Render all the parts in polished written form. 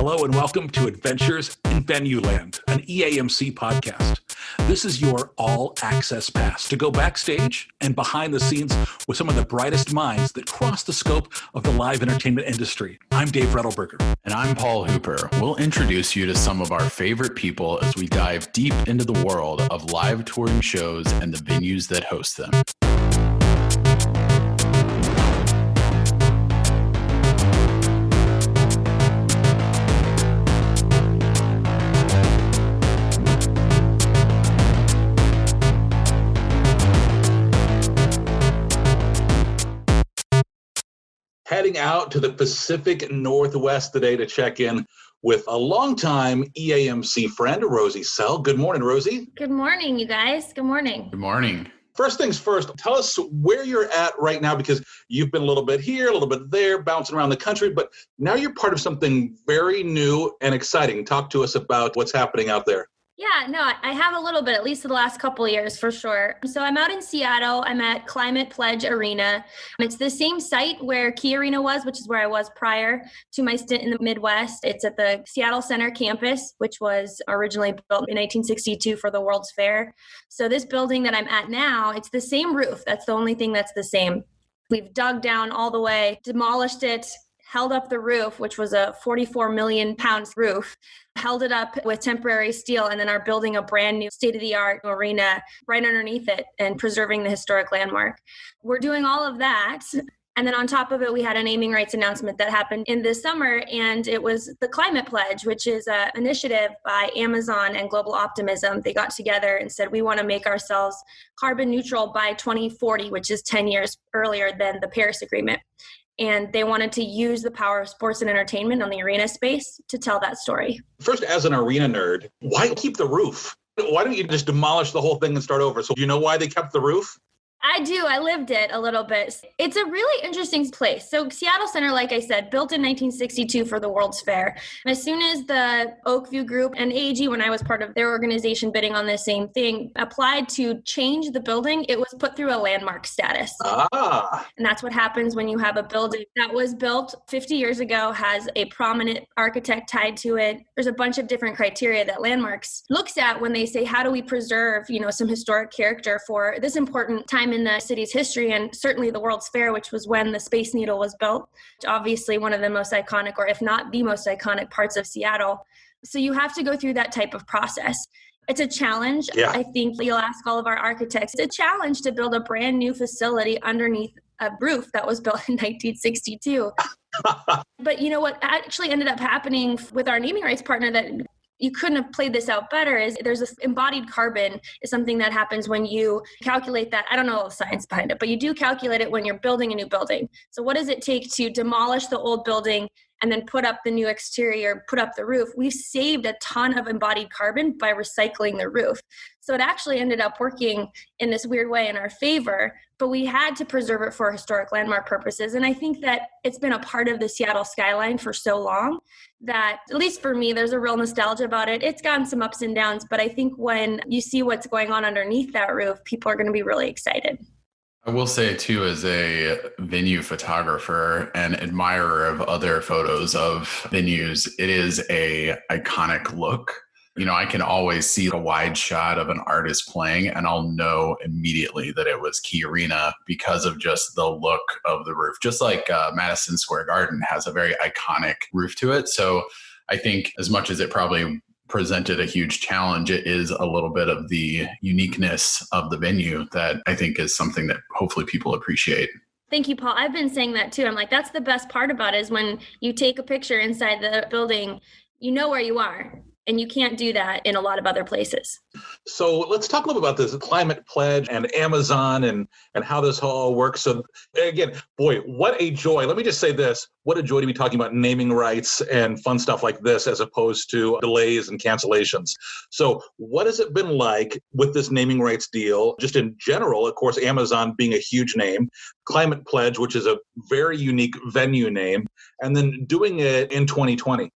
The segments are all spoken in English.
Hello and welcome to Adventures in Venueland, an EAMC podcast. This is your all-access pass to go backstage and behind the scenes with some of the brightest minds that cross the scope of the live entertainment industry. I'm Dave Rettelberger. And I'm Paul Hooper. We'll introduce you to some of our favorite people as we dive deep into the world of live touring shows and the venues that host them. Heading out to the Pacific Northwest today to check in with a longtime EAMC friend, Rosie Selle. Good morning, Rosie. Good morning, you guys. Good morning. Good morning. First things first, tell us where you're at right now, because you've been a little bit here, a little bit there, bouncing around the country, but now you're part of something very new and exciting. Talk to us about what's happening out there. Yeah, no, I have a little bit, at least for the last couple of years, for sure. So I'm out in Seattle. I'm at Climate Pledge Arena. It's the same site where Key Arena was, which is where I was prior to my stint in the Midwest. It's at the Seattle Center campus, which was originally built in 1962 for the World's Fair. So this building that I'm at now, it's the same roof. That's the only thing that's the same. We've dug down all the way, demolished it, held up the roof, which was a 44 million pound roof, held it up with temporary steel, and then are building a brand new state-of-the-art arena right underneath it and preserving the historic landmark. We're doing all of that. And then on top of it, we had a naming rights announcement that happened in this summer, and it was the Climate Pledge, which is an initiative by Amazon and Global Optimism. They got together and said, we want to make ourselves carbon neutral by 2040, which is 10 years earlier than the Paris Agreement. And they wanted to use the power of sports and entertainment on the arena space to tell that story. First, as an arena nerd, why keep the roof? Why don't you just demolish the whole thing and start over? So do you know why they kept the roof? I do. I lived it a little bit. It's a really interesting place. So Seattle Center, like I said, built in 1962 for the World's Fair. And as soon as the Oakview Group and AEG, when I was part of their organization bidding on the same thing, applied to change the building, it was put through a landmark status. And that's what happens when you have a building that was built 50 years ago, has a prominent architect tied to it. There's a bunch of different criteria that landmarks looks at when they say, how do we preserve, some historic character for this important time in the city's history, and certainly the World's Fair, which was when the Space Needle was built, obviously one of the most iconic, or if not the most iconic parts of Seattle. So you have to go through that type of process. It's a challenge. Yeah. I think you'll ask all of our architects. It's a challenge to build a brand new facility underneath a roof that was built in 1962. But you know what actually ended up happening with our naming rights partner that you couldn't have played this out better is there's this embodied carbon is something that happens when you calculate that. I don't know all the science behind it, but you do calculate it when you're building a new building. So what does it take to demolish the old building and then put up the new exterior, put up the roof? We've saved a ton of embodied carbon by recycling the roof. So it actually ended up working in this weird way in our favor, but we had to preserve it for historic landmark purposes. And I think that it's been a part of the Seattle skyline for so long that, at least for me, there's a real nostalgia about it. It's gotten some ups and downs, but I think when you see what's going on underneath that roof, people are going to be really excited. I will say, too, as a venue photographer and admirer of other photos of venues, it is a iconic look. I can always see a wide shot of an artist playing, and I'll know immediately that it was Key Arena because of just the look of the roof. Just like Madison Square Garden has a very iconic roof to it. So I think as much as it probably presented a huge challenge, it is a little bit of the uniqueness of the venue that I think is something that hopefully people appreciate. Thank you, Paul. I've been saying that too. I'm like, that's the best part about it is when you take a picture inside the building, you know where you are. And you can't do that in a lot of other places. So let's talk a little bit about this Climate Pledge and Amazon and how this all works. So again, boy, what a joy. Let me just say this. What a joy to be talking about naming rights and fun stuff like this as opposed to delays and cancellations. So what has it been like with this naming rights deal? Just in general, of course, Amazon being a huge name, Climate Pledge, which is a very unique venue name, and then doing it in 2020.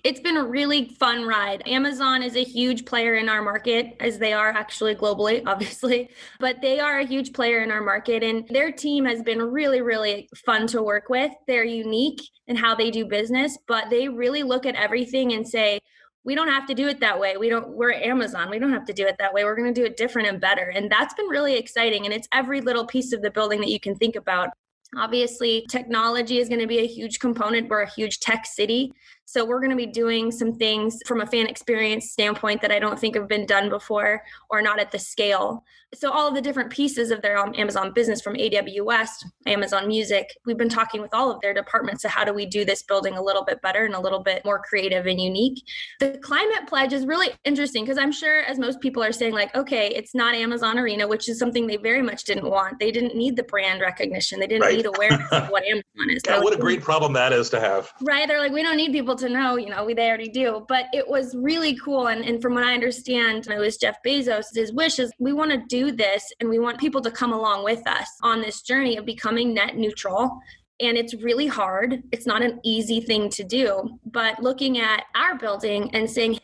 It's been a really fun ride. Amazon is a huge player in our market, as they are actually globally, obviously, but they are a huge player in our market, and their team has been really, really fun to work with. They're unique in how they do business, but they really look at everything and say, we don't have to do it that way. We're Amazon. We don't have to do it that way. We're going to do it different and better. And that's been really exciting. And it's every little piece of the building that you can think about. Obviously, technology is going to be a huge component. We're a huge tech city. So we're going to be doing some things from a fan experience standpoint that I don't think have been done before or not at the scale. So all of the different pieces of their Amazon business, from AWS, Amazon Music, we've been talking with all of their departments. So how do we do this building a little bit better and a little bit more creative and unique? The climate pledge is really interesting because I'm sure, as most people are saying, like, okay, it's not Amazon Arena, which is something they very much didn't want. They didn't need the brand recognition. They didn't need awareness of what Amazon is. Yeah, what a great problem that is to have. Right. They're like, we don't need people to know, they already do. But it was really cool. And from what I understand, it was Jeff Bezos, his wish is we want to do this and we want people to come along with us on this journey of becoming net neutral. And it's really hard. It's not an easy thing to do. But looking at our building and saying,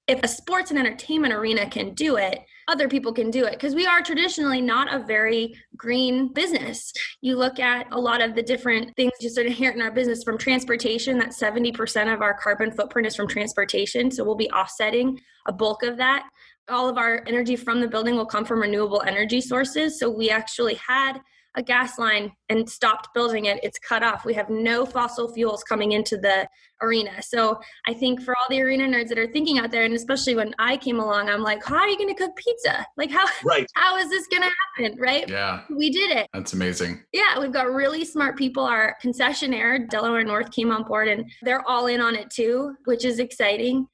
if a sports and entertainment arena can do it, other people can do it, because we are traditionally not a very green business. You look at a lot of the different things just inherent in our business, from transportation, that 70% of our carbon footprint is from transportation. So we'll be offsetting a bulk of that. All of our energy from the building will come from renewable energy sources. So we actually had a gas line and stopped building it. It's cut off. We have no fossil fuels coming into the arena. So I think for all the arena nerds that are thinking out there, and especially when I came along, I'm like, how are you going to cook pizza? Like, how is this going to happen? Right? Yeah. We did it. That's amazing. Yeah. We've got really smart people. Our concessionaire, Delaware North, came on board and they're all in on it too, which is exciting.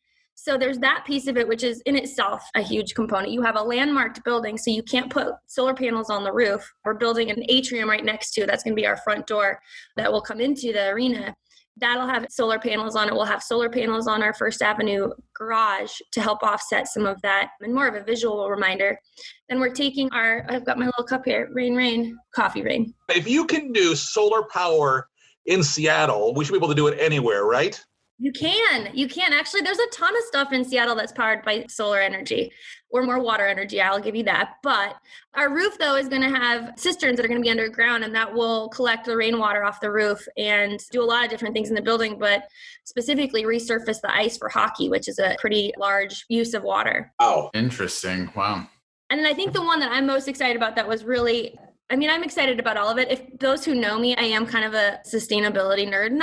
So there's that piece of it, which is in itself a huge component. You have a landmarked building, so you can't put solar panels on the roof. We're building an atrium right next to it. That's going to be our front door that will come into the arena. That'll have solar panels on it. We'll have solar panels on our First Avenue garage to help offset some of that, and more of a visual reminder. Then we're taking I've got my little cup here, rain, coffee rain. If you can do solar power in Seattle, we should be able to do it anywhere, right? You can. Actually, there's a ton of stuff in Seattle that's powered by solar energy or more water energy. I'll give you that. But our roof, though, is going to have cisterns that are going to be underground, and that will collect the rainwater off the roof and do a lot of different things in the building, but specifically resurface the ice for hockey, which is a pretty large use of water. Oh, interesting. Wow. And then I think the one that I'm most excited about that was really, I'm excited about all of it. If those who know me, I am kind of a sustainability nerd.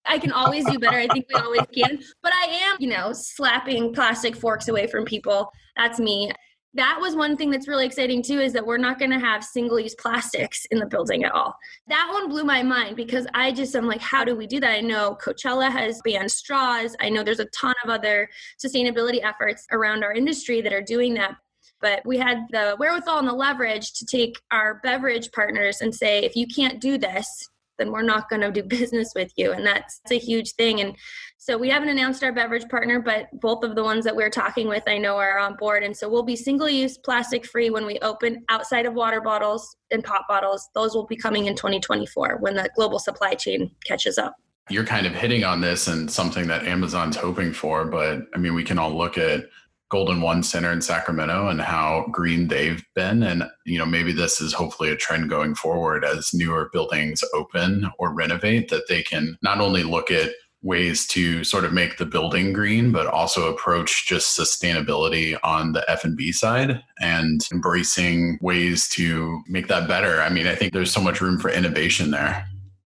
I can always do better. I think we always can. But I am, slapping plastic forks away from people. That's me. That was one thing that's really exciting too, is that we're not going to have single-use plastics in the building at all. That one blew my mind because I'm like, how do we do that? I know Coachella has banned straws. I know there's a ton of other sustainability efforts around our industry that are doing that. But we had the wherewithal and the leverage to take our beverage partners and say, if you can't do this, then we're not going to do business with you. And that's a huge thing. And so we haven't announced our beverage partner, but both of the ones that we're talking with, I know, are on board. And so we'll be single-use plastic free when we open, outside of water bottles and pop bottles. Those will be coming in 2024 when the global supply chain catches up. You're kind of hitting on this and something that Amazon's hoping for, but we can all look at Golden One Center in Sacramento and how green they've been. And, maybe this is hopefully a trend going forward as newer buildings open or renovate, that they can not only look at ways to sort of make the building green, but also approach just sustainability on the F&B side and embracing ways to make that better. I think there's so much room for innovation there.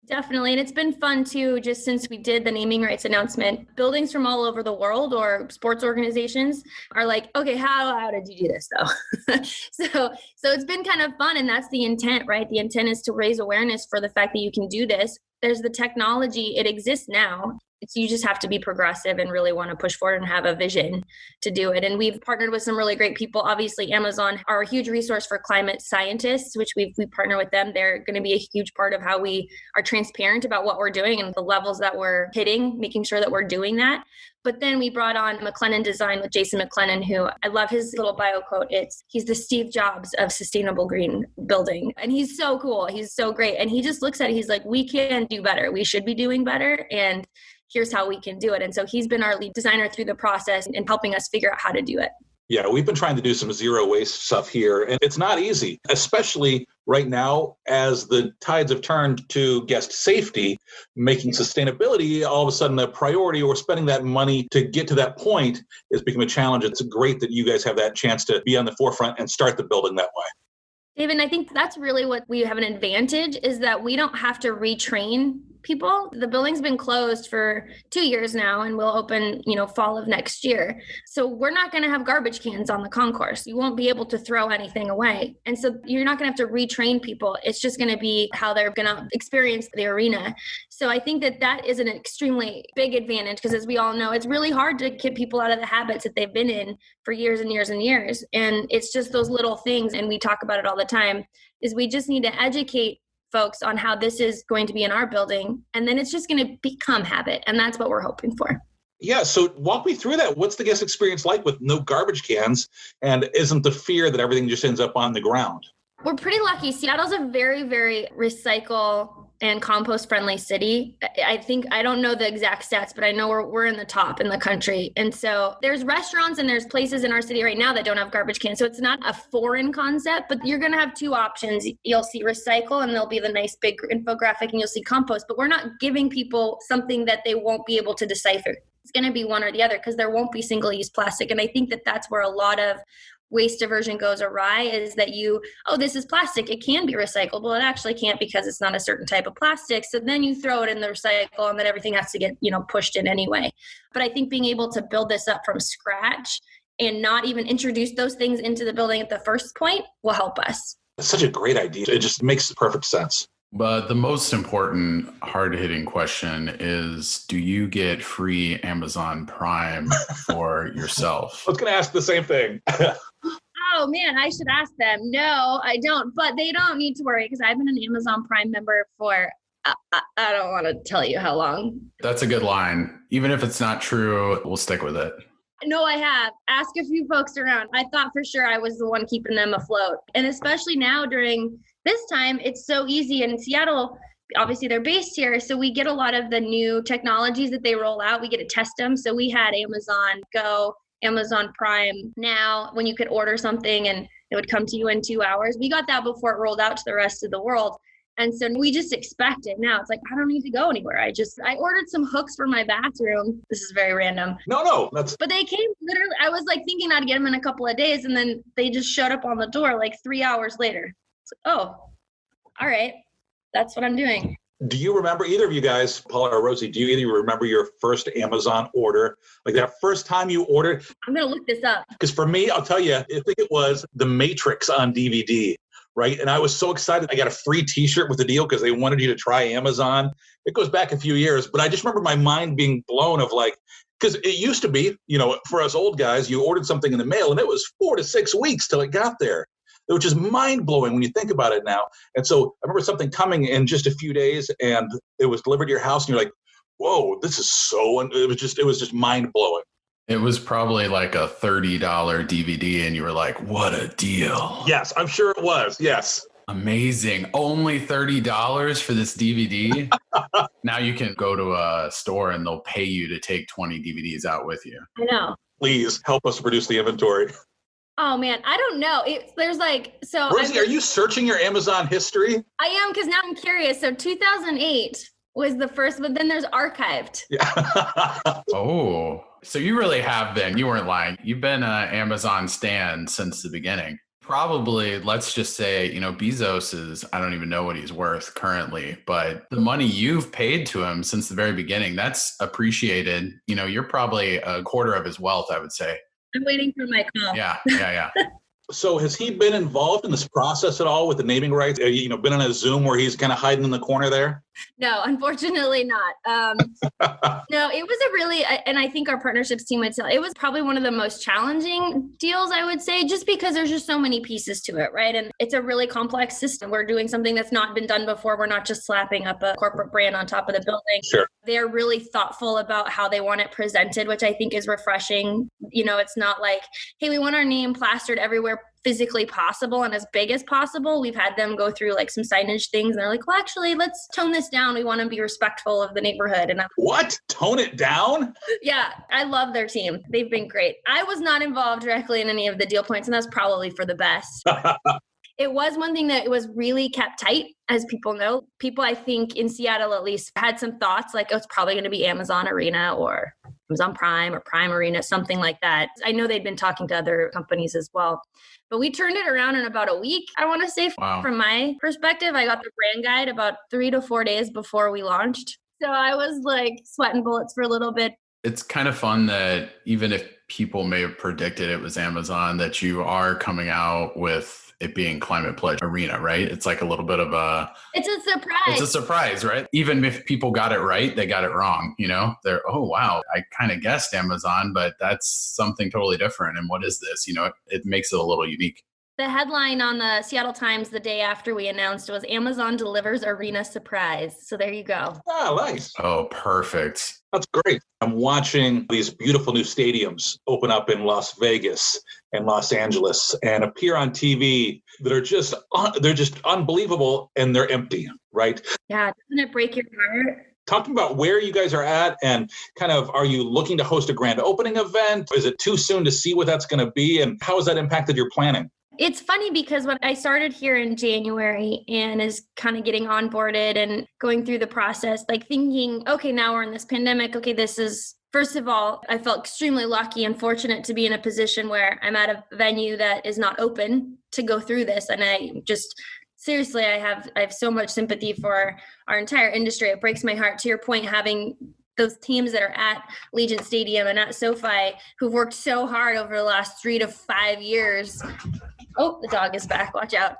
Definitely. And it's been fun too, just since we did the naming rights announcement. Buildings from all over the world or sports organizations are like, okay, how did you do this though? So it's been kind of fun, and that's the intent, right? The intent is to raise awareness for the fact that you can do this. There's the technology, it exists now. You just have to be progressive and really want to push forward and have a vision to do it. And we've partnered with some really great people. Obviously, Amazon are a huge resource for climate scientists, which we partner with them. They're going to be a huge part of how we are transparent about what we're doing and the levels that we're hitting, making sure that we're doing that. But then we brought on McLennan Design with Jason McLennan, who I love his little bio quote. He's the Steve Jobs of sustainable green building. And he's so cool. He's so great. And he just looks at it. He's like, we can do better. We should be doing better. And here's how we can do it. And so he's been our lead designer through the process and helping us figure out how to do it. Yeah, we've been trying to do some zero waste stuff here, and it's not easy, especially right now as the tides have turned to guest safety, making sustainability all of a sudden a priority, or spending that money to get to that point is becoming a challenge. It's great that you guys have that chance to be on the forefront and start the building that way. David, I think that's really what we have an advantage, is that we don't have to retrain people. The building's been closed for 2 years now and will open, fall of next year. So we're not going to have garbage cans on the concourse. You won't be able to throw anything away. And so you're not going to have to retrain people. It's just going to be how they're going to experience the arena. So I think that is an extremely big advantage, because as we all know, it's really hard to get people out of the habits that they've been in for years and years and years. And it's just those little things, and we talk about it all the time, is we just need to educate folks on how this is going to be in our building, and then it's just going to become habit, and that's what we're hoping for. Yeah, so walk me through that. What's the guest experience like with no garbage cans, and isn't the fear that everything just ends up on the ground? We're pretty lucky. Seattle's a very, very recycle and compost friendly city. I don't know the exact stats, but I know we're in the top in the country. And so there's restaurants and there's places in our city right now that don't have garbage cans. So it's not a foreign concept, but you're going to have two options. You'll see recycle, and there'll be the nice big infographic, and you'll see compost, but we're not giving people something that they won't be able to decipher. It's going to be one or the other, because there won't be single-use plastic. And I think that's where a lot of waste diversion goes awry, is that this is plastic. It can be recycled. Well, it actually can't, because it's not a certain type of plastic. So then you throw it in the recycle, and then everything has to get, pushed in anyway. But I think being able to build this up from scratch and not even introduce those things into the building at the first point will help us. That's such a great idea. It just makes perfect sense. But the most important hard-hitting question is, do you get free Amazon Prime for yourself? I was going to ask the same thing. Oh, man, I should ask them. No, I don't. But they don't need to worry, because I've been an Amazon Prime member for, I don't want to tell you how long. That's a good line. Even if it's not true, we'll stick with it. No, I have. Ask a few folks around. I thought for sure I was the one keeping them afloat. And especially now during this time, it's so easy. And in Seattle, obviously they're based here, so we get a lot of the new technologies that they roll out. We get to test them. So we had Amazon Go, Amazon Prime Now, when you could order something and it would come to you in 2 hours. We got that before it rolled out to the rest of the world. And so we just expect it now. It's like, I don't need to go anywhere. I ordered some hooks for my bathroom. This is very random. No, but they came literally, I was like thinking I'd get them in a couple of days, and then they just showed up on the door like 3 hours later. It's like, oh, all right. That's what I'm doing. Do you remember, either of you guys, Paula or Rosie, do you either remember your first Amazon order? Like that first time you ordered? I'm going to look this up. Because for me, I'll tell you, I think it was The Matrix on DVD. Right. And I was so excited. I got a free t-shirt with the deal because they wanted you to try Amazon. It goes back a few years, but I just remember my mind being blown of like, because it used to be, for us old guys, you ordered something in the mail and it was 4 to 6 weeks till it got there, which is mind blowing when you think about it now. And so I remember something coming in just a few days and it was delivered to your house and you're like, whoa, this is it was just mind blowing. It was probably like a $30 DVD and you were like, what a deal. Yes, I'm sure it was. Yes. Amazing. Only $30 for this DVD. Now you can go to a store and they'll pay you to take 20 DVDs out with you. I know. Please help us produce the inventory. Oh man, I don't know. There's like, so. Rosie, are you searching your Amazon history? I am, because now I'm curious. So 2008 was the first, but then there's archived. Yeah. Oh. So you really have been, you weren't lying. You've been an Amazon stan since the beginning. Probably, let's just say, Bezos is, I don't even know what he's worth currently, but the money you've paid to him since the very beginning, that's appreciated. You're probably a quarter of his wealth, I would say. I'm waiting for my call. Yeah. So has he been involved in this process at all with the naming rights? Been on a Zoom where he's kind of hiding in the corner there? No, unfortunately not. No, it was a really, and I think our partnerships team would tell, it was probably one of the most challenging deals, I would say, just because there's just so many pieces to it, right? And it's a really complex system. We're doing something that's not been done before. We're not just slapping up a corporate brand on top of the building. Sure. They're really thoughtful about how they want it presented, which I think is refreshing. You know, it's not like, hey, we want our name plastered everywhere physically possible and as big as possible. We've had them go through like some signage things and they're like, well, actually, let's tone this down. We want to be respectful of the neighborhood. And what? Tone it down? Yeah, I love their team. They've been great. I was not involved directly in any of the deal points, and that's probably for the best. It was one thing that was really kept tight, as people know. People, I think, in Seattle at least, had some thoughts like, oh, it's probably going to be Amazon Arena or Amazon Prime or Prime Arena, something like that. I know they'd been talking to other companies as well. But we turned it around in about a week, I want to say. Wow. From my perspective, I got the brand guide about 3 to 4 days before we launched. So I was like sweating bullets for a little bit. It's kind of fun that even if people may have predicted it was Amazon, that you are coming out with it being Climate Pledge Arena, right? It's like a little bit of a... It's a surprise. It's a surprise, right? Even if people got it right, they got it wrong, you know? They're, oh, wow, I kind of guessed Amazon, but that's something totally different. And what is this? You know, it makes it a little unique. The headline on the Seattle Times the day after we announced was Amazon delivers arena surprise. So there you go. Oh, nice. Oh, perfect. That's great. I'm watching these beautiful new stadiums open up in Las Vegas and Los Angeles and appear on TV that are just, they're just unbelievable, and they're empty, right? Yeah. Doesn't it break your heart? Talking about where you guys are at and kind of, are you looking to host a grand opening event? Is it too soon to see what that's going to be? And how has that impacted your planning? It's funny because when I started here in January and is kind of getting onboarded and going through the process, like thinking, okay, now we're in this pandemic. Okay, this is, first of all, I felt extremely lucky and fortunate to be in a position where I'm at a venue that is not open to go through this. And I just, seriously, I have so much sympathy for our entire industry. It breaks my heart, to your point, having those teams that are at Legion Stadium and at SoFi who've worked so hard over the last 3 to 5 years. Oh, the dog is back. Watch out.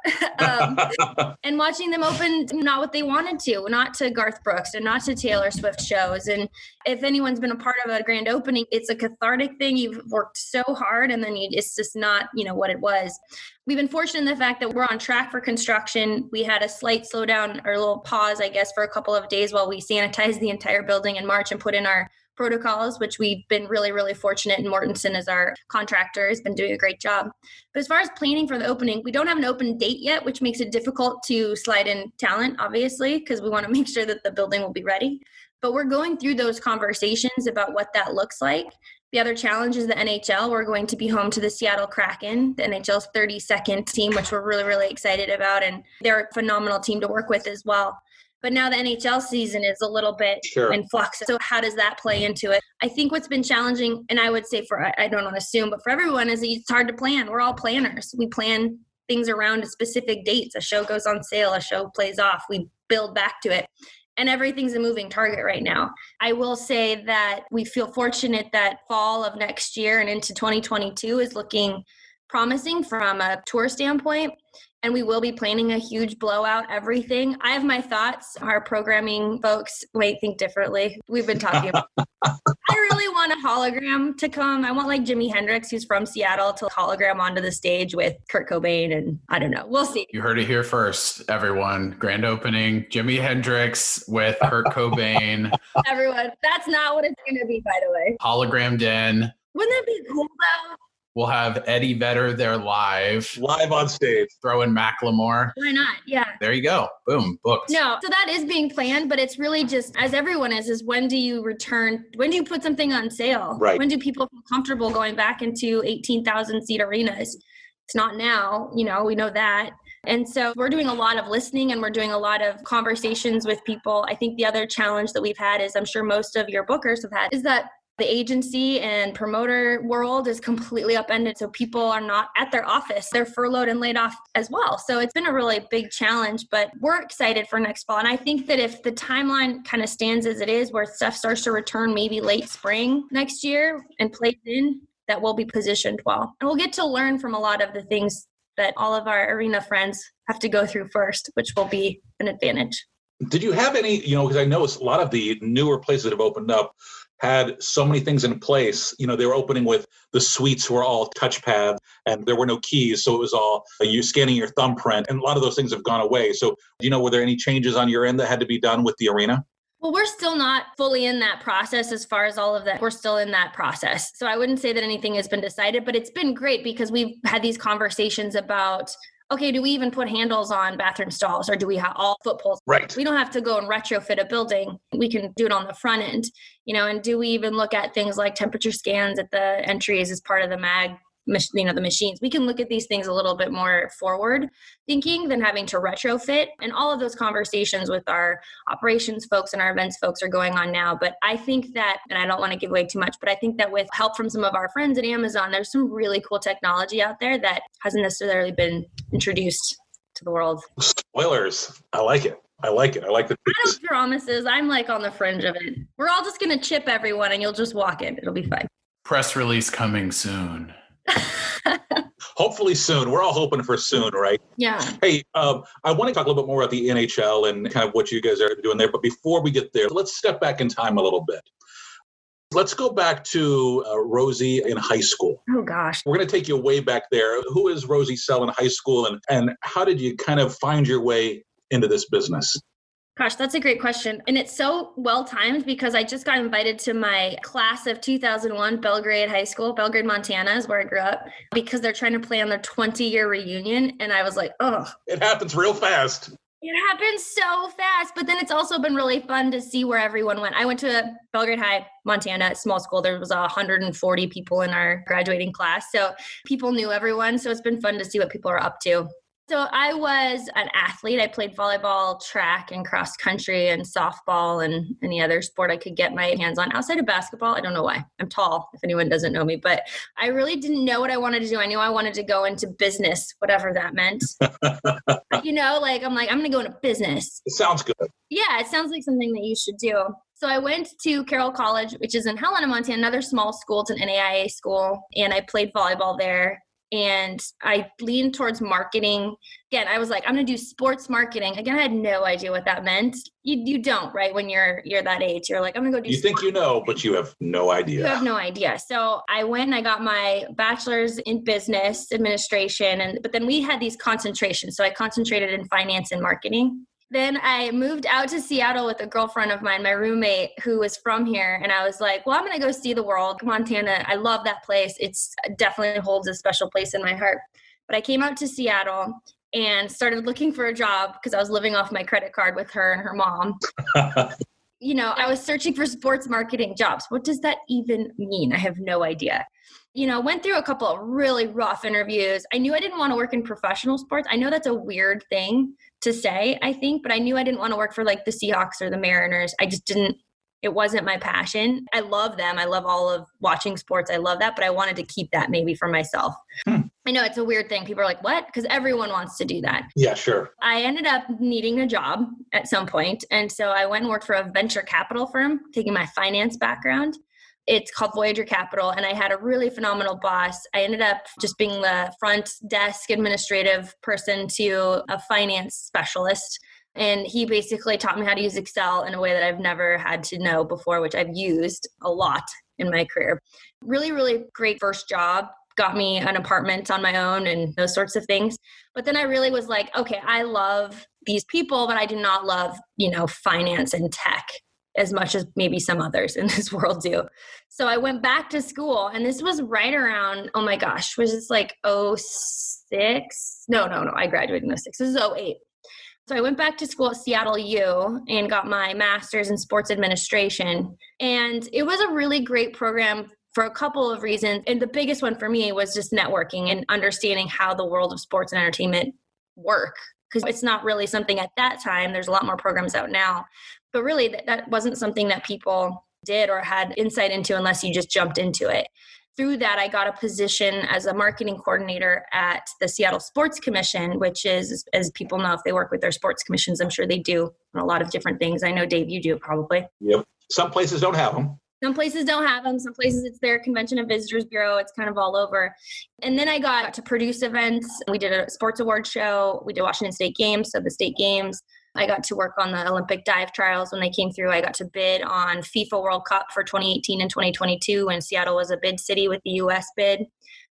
And watching them open, not what they wanted to, not to Garth Brooks and not to Taylor Swift shows. And if anyone's been a part of a grand opening, it's a cathartic thing. You've worked so hard and then it's just not, what it was. We've been fortunate in the fact that we're on track for construction. We had a slight slowdown or a little pause, I guess, for a couple of days while we sanitized the entire building in March and put in our protocols, which we've been really, really fortunate. And Mortensen, as our contractor, has been doing a great job. But as far as planning for the opening, we don't have an open date yet, which makes it difficult to slide in talent, obviously, because we want to make sure that the building will be ready. But we're going through those conversations about what that looks like. The other challenge is the NHL. We're going to be home to the Seattle Kraken, the NHL's 32nd team, which we're really, really excited about. And they're a phenomenal team to work with as well. But now the NHL season is a little bit in flux. So how does that play into it? I think what's been challenging, and I would say I don't want to assume, but for everyone, is it's hard to plan. We're all planners. We plan things around specific dates. A show goes on sale, a show plays off, we build back to it. And everything's a moving target right now. I will say that we feel fortunate that fall of next year and into 2022 is looking promising from a tour standpoint. And we will be planning a huge blowout everything. I have my thoughts. Our programming folks might think differently. We've been talking about I really want a hologram to come. I want like Jimi Hendrix, who's from Seattle, to hologram onto the stage with Kurt Cobain. And I don't know. We'll see. You heard it here first, everyone. Grand opening, Jimi Hendrix with Kurt Cobain. Everyone, that's not what it's going to be, by the way. Hologram den. Wouldn't that be cool, though? We'll have Eddie Vedder there live on stage. Throw in Macklemore. Why not? Yeah. There you go. Boom. Booked. No, so that is being planned, but it's really just, as everyone is when do you return? When do you put something on sale? Right. When do people feel comfortable going back into 18,000 seat arenas? It's not now, we know that. And so we're doing a lot of listening and we're doing a lot of conversations with people. I think the other challenge that we've had is, I'm sure most of your bookers have had, is that the agency and promoter world is completely upended. So people are not at their office. They're furloughed and laid off as well. So it's been a really big challenge, but we're excited for next fall. And I think that if the timeline kind of stands as it is, where stuff starts to return maybe late spring next year and plays in, that we'll be positioned well. And we'll get to learn from a lot of the things that all of our arena friends have to go through first, which will be an advantage. Did you have any, because I know a lot of the newer places that have opened up had so many things in place. They were opening with the suites were all touchpad and there were no keys. So it was all you scanning your thumbprint. And a lot of those things have gone away. So, were there any changes on your end that had to be done with the arena? Well, we're still not fully in that process as far as all of that. We're still in that process. So I wouldn't say that anything has been decided, but it's been great because we've had these conversations about, okay, do we even put handles on bathroom stalls or do we have all foot poles? Right. We don't have to go and retrofit a building. We can do it on the front end, and do we even look at things like temperature scans at the entries as part of the the machines? We can look at these things a little bit more forward thinking than having to retrofit. And all of those conversations with our operations folks and our events folks are going on now. But I think that, and I don't want to give away too much, but I think that with help from some of our friends at Amazon, there's some really cool technology out there that hasn't necessarily been introduced to the world. Spoilers. I like it. I like the I don't promises. I'm like on the fringe of it. We're all just going to chip everyone and you'll just walk in. It'll be fine. Press release coming soon. Hopefully soon. We're all hoping for soon, right? Yeah. Hey, I want to talk a little bit more about the NHL and kind of what you guys are doing there. But before we get there, let's step back in time a little bit. Let's go back to Rosie in high school. Oh, gosh. We're going to take you way back there. Who is Rosie Selle in high school and how did you kind of find your way into this business? Gosh, that's a great question. And it's so well timed because I just got invited to my class of 2001, Belgrade High School. Belgrade, Montana is where I grew up because they're trying to plan their 20-year reunion. And I was like, oh. It happens real fast. It happens so fast. But then it's also been really fun to see where everyone went. I went to Belgrade High, Montana, small school. There was 140 people in our graduating class. So people knew everyone. So it's been fun to see what people are up to. So I was an athlete. I played volleyball, track, and cross country, and softball, and any other sport I could get my hands on. Outside of basketball, I don't know why. I'm tall, if anyone doesn't know me. But I really didn't know what I wanted to do. I knew I wanted to go into business, whatever that meant. But, I'm going to go into business. It sounds good. Yeah, it sounds like something that you should do. So I went to Carroll College, which is in Helena, Montana, another small school. It's an NAIA school, and I played volleyball there. And I leaned towards marketing. Again, I was like, I'm going to do sports marketing. Again, I had no idea what that meant. You don't, right? When you're that age, you're like, I'm going to go do You think you know, but you have no idea. You have no idea. So I went and I got my bachelor's in business administration. But then we had these concentrations. So I concentrated in finance and marketing. Then I moved out to Seattle with a girlfriend of mine, my roommate, who was from here. And I was like, well, I'm going to go see the world. Montana, I love that place. It's definitely holds a special place in my heart. But I came out to Seattle and started looking for a job because I was living off my credit card with her and her mom. I was searching for sports marketing jobs. What does that even mean? I have no idea. Went through a couple of really rough interviews. I knew I didn't want to work in professional sports. I know that's a weird thing to say, I think, but I knew I didn't want to work for like the Seahawks or the Mariners. I just didn't, it wasn't my passion. I love them. I love all of watching sports. I love that, but I wanted to keep that maybe for myself. I know it's a weird thing. People are like, what? Because everyone wants to do that. Yeah, sure. I ended up needing a job at some point. And so I went and worked for a venture capital firm, taking my finance background. It's called Voyager Capital, and I had a really phenomenal boss. I ended up just being the front desk administrative person to a finance specialist, and he basically taught me how to use Excel in a way that I've never had to know before, which I've used a lot in my career. Really, really great first job. Got me an apartment on my own and those sorts of things. But then I really was like, okay, I love these people, but I do not love, finance and tech as much as maybe some others in this world do. So I went back to school, and this was right around, oh my gosh, was this like 06? No, I graduated in 06. This is 08. So I went back to school at Seattle U and got my master's in sports administration. And it was a really great program for a couple of reasons. And the biggest one for me was just networking and understanding how the world of sports and entertainment work. Because it's not really something at that time. There's a lot more programs out now. But really, that wasn't something that people did or had insight into unless you just jumped into it. Through that, I got a position as a marketing coordinator at the Seattle Sports Commission, which is, as people know, if they work with their sports commissions, I'm sure they do a lot of different things. I know, Dave, you do probably. Yep. Some places don't have them. Some places don't have them. Some places it's their Convention and Visitors Bureau. It's kind of all over. And then I got to produce events. We did a sports award show. We did Washington State games, so the state games. I got to work on the Olympic dive trials when they came through. I got to bid on FIFA World Cup for 2018 and 2022 when Seattle was a bid city with the US bid.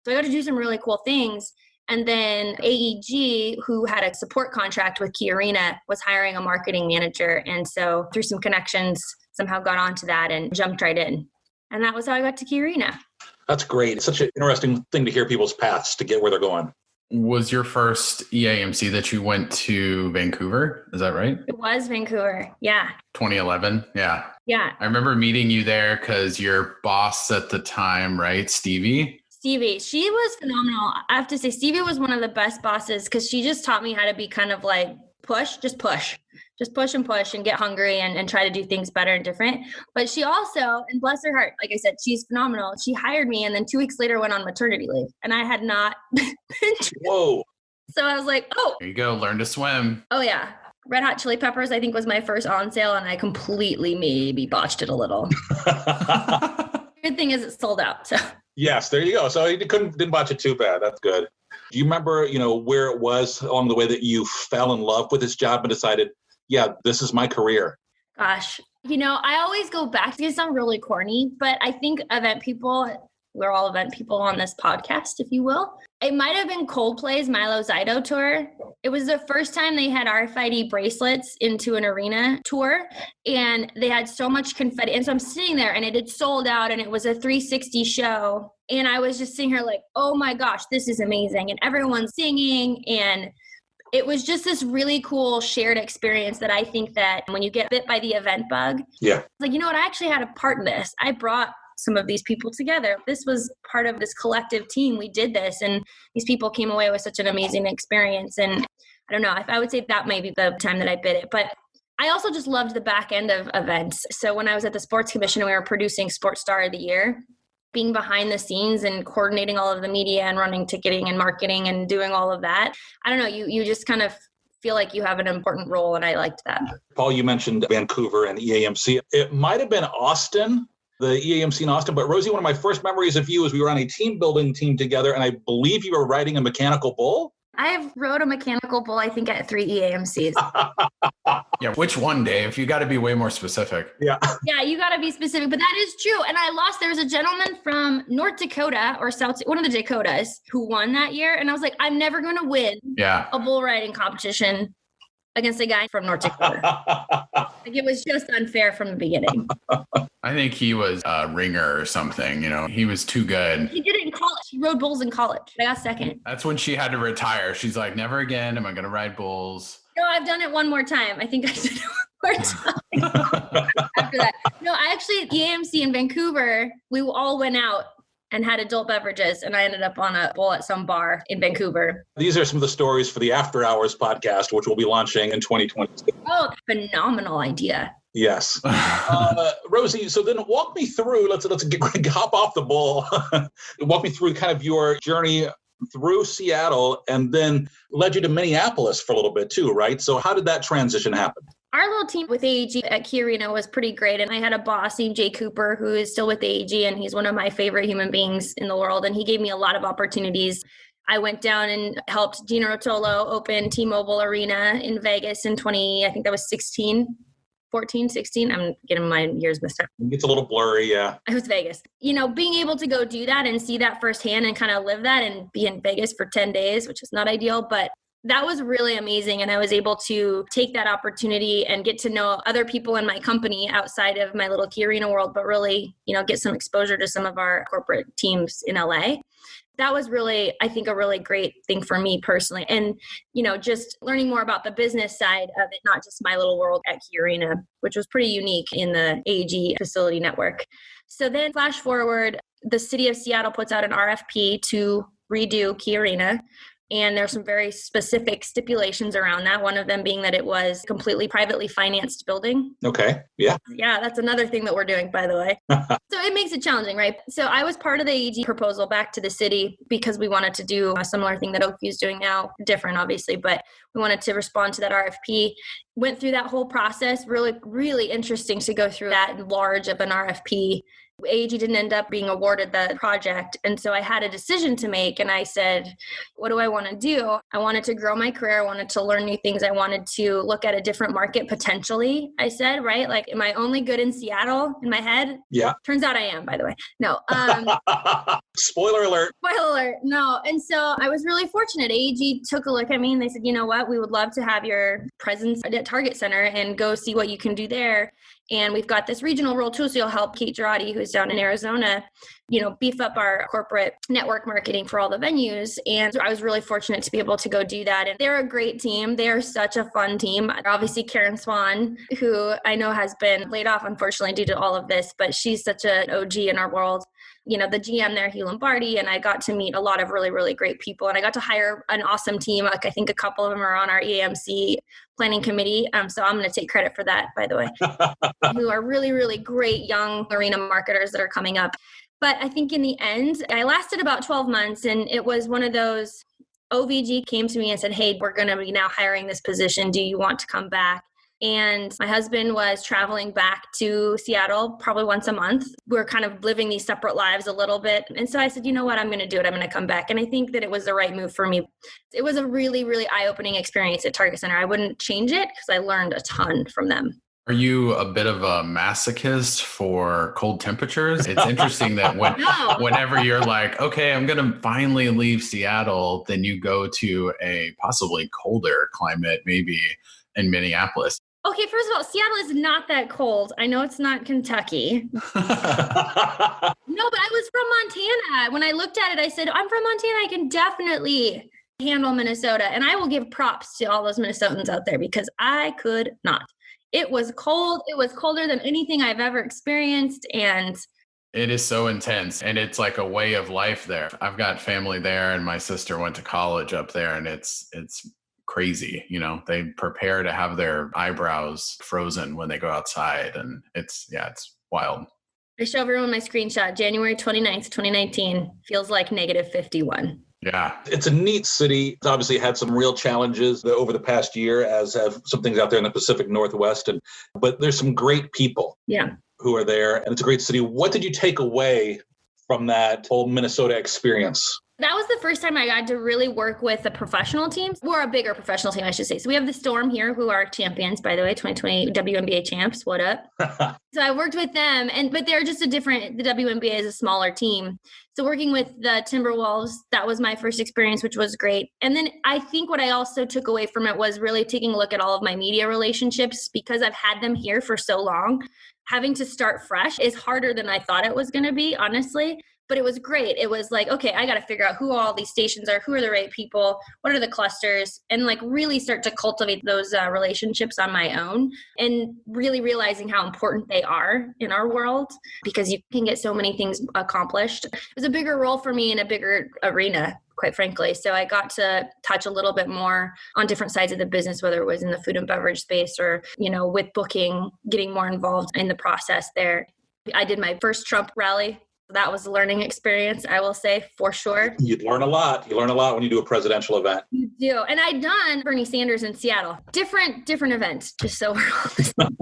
So I got to do some really cool things. And then AEG, who had a support contract with Key Arena, was hiring a marketing manager. And so through some connections, somehow got onto that and jumped right in. And that was how I got to Key Arena. That's great. It's such an interesting thing to hear people's paths to get where they're going. Was your first EAMC that you went to Vancouver? Is that right? It was Vancouver. Yeah. 2011. Yeah. Yeah. I remember meeting you there because your boss at the time, right? Stevie, she was phenomenal. I have to say, Stevie was one of the best bosses because she just taught me how to be kind of like push and push and get hungry and try to do things better and different. But she also, and bless her heart, like I said, she's phenomenal. She hired me and then 2 weeks later went on maternity leave and I had not been Whoa. So I was like, oh. There you go. Learn to swim. Oh yeah. Red Hot Chili Peppers, I think, was my first on sale and I completely maybe botched it a little. Good thing is it sold out. So Yes, there you go. So you didn't botch it too bad. That's good. Do you remember, where it was along the way that you fell in love with this job and decided, yeah, this is my career? Gosh, I always go back to sound really corny, but I think event people, we're all event people on this podcast, if you will. It might have been Coldplay's Milo Zydo tour. It was the first time they had RFID bracelets into an arena tour, and they had so much confetti. And so I'm sitting there, and it had sold out, and it was a 360 show. And I was just sitting here like, oh my gosh, this is amazing. And everyone's singing, and it was just this really cool shared experience that I think that when you get bit by the event bug, like, you know what, I actually had a part in this. I brought some of these people together. This was part of this collective team. We did this, and these people came away with such an amazing experience. And I don't know, I would say that might be the time that I bid it. But I also just loved the back end of events. So when I was at the Sports Commission, we were producing Sports Star of the Year, being behind the scenes and coordinating all of the media and running ticketing and marketing and doing all of that. I don't know, you just kind of feel like you have an important role, and I liked that. Paul, you mentioned Vancouver and EAMC. It might have been Austin, the EAMC in Austin, but Rosie, one of my first memories of you is we were on a team building team together, and I believe you were riding a mechanical bull. I've rode a mechanical bull, I think, at 3 EAMCs. Yeah, which one, Dave? You got to be way more specific. Yeah, you got to be specific, but that is true. And I lost. There was a gentleman from North Dakota or South, one of the Dakotas, who won that year. And I was like, I'm never going to win a bull riding competition against a guy from North Dakota. Like, it was just unfair from the beginning. I think he was a ringer or something. He was too good. He did it in college. He rode bulls in college. I got second. That's when she had to retire. She's like, never again am I going to ride bulls. No, I've done it one more time. I think I did it one more time after that. No, I actually, EAMC in Vancouver, we all went out and had adult beverages, and I ended up on a bull at some bar in Vancouver. These are some of the stories for the After Hours podcast, which we'll be launching in 2022. Oh, phenomenal idea. Yes. Rosie, so then walk me through, let's hop off the bull. Walk me through kind of your journey through Seattle and then led you to Minneapolis for a little bit too, right? So how did that transition happen? Our little team with AEG at Key Arena was pretty great. And I had a boss named Jay Cooper, who is still with AEG, and he's one of my favorite human beings in the world. And he gave me a lot of opportunities. I went down and helped Gina Rotolo open T-Mobile Arena in Vegas in 14, 16. I'm getting my years mixed up. It's a little blurry, yeah. It was Vegas. Being able to go do that and see that firsthand and kind of live that and be in Vegas for 10 days, which is not ideal, but that was really amazing. And I was able to take that opportunity and get to know other people in my company outside of my little Key Arena world, but really, get some exposure to some of our corporate teams in LA. That was really, I think, a really great thing for me personally. And, just learning more about the business side of it, not just my little world at Key Arena, which was pretty unique in the AEG facility network. So then flash forward, the city of Seattle puts out an RFP to redo Key Arena. And there's some very specific stipulations around that. One of them being that it was completely privately financed building. Okay. Yeah. Yeah, that's another thing that we're doing, by the way. So it makes it challenging, right? So I was part of the AEG proposal back to the city because we wanted to do a similar thing that Oakview is doing now, different obviously, but we wanted to respond to that RFP. Went through that whole process, really, really interesting to go through that large of an RFP AEG didn't end up being awarded the project. And so I had a decision to make. And I said, what do I want to do? I wanted to grow my career. I wanted to learn new things. I wanted to look at a different market potentially. I said, right? Like, am I only good in Seattle in my head? Yeah. Turns out I am, by the way. No. Spoiler alert. Spoiler alert. No. And so I was really fortunate. AEG took a look at me and they said, you know what? We would love to have your presence at Target Center and go see what you can do there. And we've got this regional role too. So you'll help Kate Girardi, who's down in Arizona, beef up our corporate network marketing for all the venues. And I was really fortunate to be able to go do that. And they're a great team. They are such a fun team. Obviously, Karen Swan, who I know has been laid off, unfortunately, due to all of this, but she's such an OG in our world. The GM there, Hugh Lombardi, and I got to meet a lot of really, really great people. And I got to hire an awesome team. Like, I think a couple of them are on our EAMC planning committee. So I'm going to take credit for that, by the way, who are really, really great young arena marketers that are coming up. But I think in the end, I lasted about 12 months, and it was one of those, OVG came to me and said, hey, we're going to be now hiring this position. Do you want to come back? And my husband was traveling back to Seattle probably once a month. We were kind of living these separate lives a little bit. And so I said, you know what, I'm going to do it. I'm going to come back. And I think that it was the right move for me. It was a really, really eye-opening experience at Target Center. I wouldn't change it because I learned a ton from them. Are you a bit of a masochist for cold temperatures? It's interesting that whenever you're like, okay, I'm going to finally leave Seattle, then you go to a possibly colder climate, maybe in Minneapolis. Okay, first of all, Seattle is not that cold. I know it's not Kentucky. No, but I was from Montana. When I looked at it, I said, I'm from Montana. I can definitely handle Minnesota. And I will give props to all those Minnesotans out there because I could not. It was cold. It was colder than anything I've ever experienced. And it is so intense. And it's like a way of life there. I've got family there and my sister went to college up there, and it's crazy. They prepare to have their eyebrows frozen when they go outside, and it's wild. I show everyone my screenshot, January 29th, 2019, feels like -51. Yeah. It's a neat city. It's obviously had some real challenges over the past year, as have some things out there in the Pacific Northwest, but there's some great people who are there, and it's a great city. What did you take away from that whole Minnesota experience? That was the first time I got to really work with a professional team, or a bigger professional team, I should say. So we have the Storm here, who are champions, by the way, 2020 WNBA champs. What up? So I worked with them, but they're just the WNBA is a smaller team. So working with the Timberwolves, that was my first experience, which was great. And then I think what I also took away from it was really taking a look at all of my media relationships, because I've had them here for so long. Having to start fresh is harder than I thought it was going to be, honestly. But it was great. It was like, okay, I got to figure out who all these stations are, who are the right people, what are the clusters, and like really start to cultivate those relationships on my own, and really realizing how important they are in our world, because you can get so many things accomplished. It was a bigger role for me in a bigger arena, quite frankly. So I got to touch a little bit more on different sides of the business, whether it was in the food and beverage space or, with booking, getting more involved in the process there. I did my first Trump rally. That was a learning experience, I will say, for sure. You'd learn a lot. You learn a lot when you do a presidential event. You do. And I'd done Bernie Sanders in Seattle. Different events, just so we're all the same.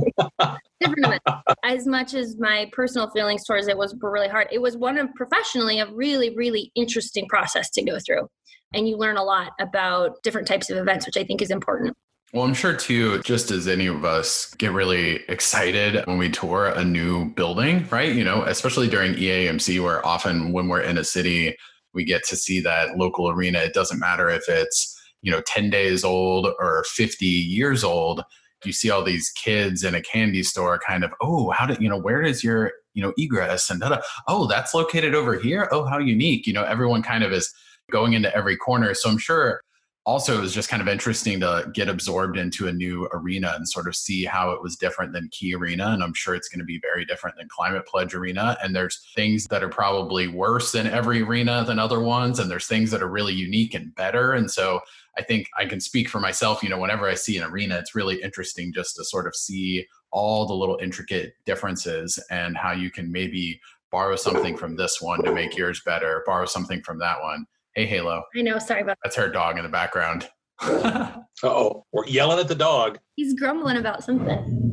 Different events. As much as my personal feelings towards it was really hard, it was professionally a really, really interesting process to go through. And you learn a lot about different types of events, which I think is important. Well, I'm sure too, just as any of us get really excited when we tour a new building, right? Especially during EAMC, where often when we're in a city, we get to see that local arena. It doesn't matter if it's, 10 days old or 50 years old. You see all these kids in a candy store kind of, where is your, egress? And oh, that's located over here. Oh, how unique. Everyone kind of is going into every corner. So I'm sure also, it was just kind of interesting to get absorbed into a new arena and sort of see how it was different than Key Arena. And I'm sure it's going to be very different than Climate Pledge Arena. And there's things that are probably worse in every arena than other ones. And there's things that are really unique and better. And so I think I can speak for myself, whenever I see an arena, it's really interesting just to sort of see all the little intricate differences and how you can maybe borrow something from this one to make yours better, borrow something from that one. Hey, Halo. I know. Sorry about that. That's her dog in the background. Uh-oh. We're yelling at the dog. He's grumbling about something.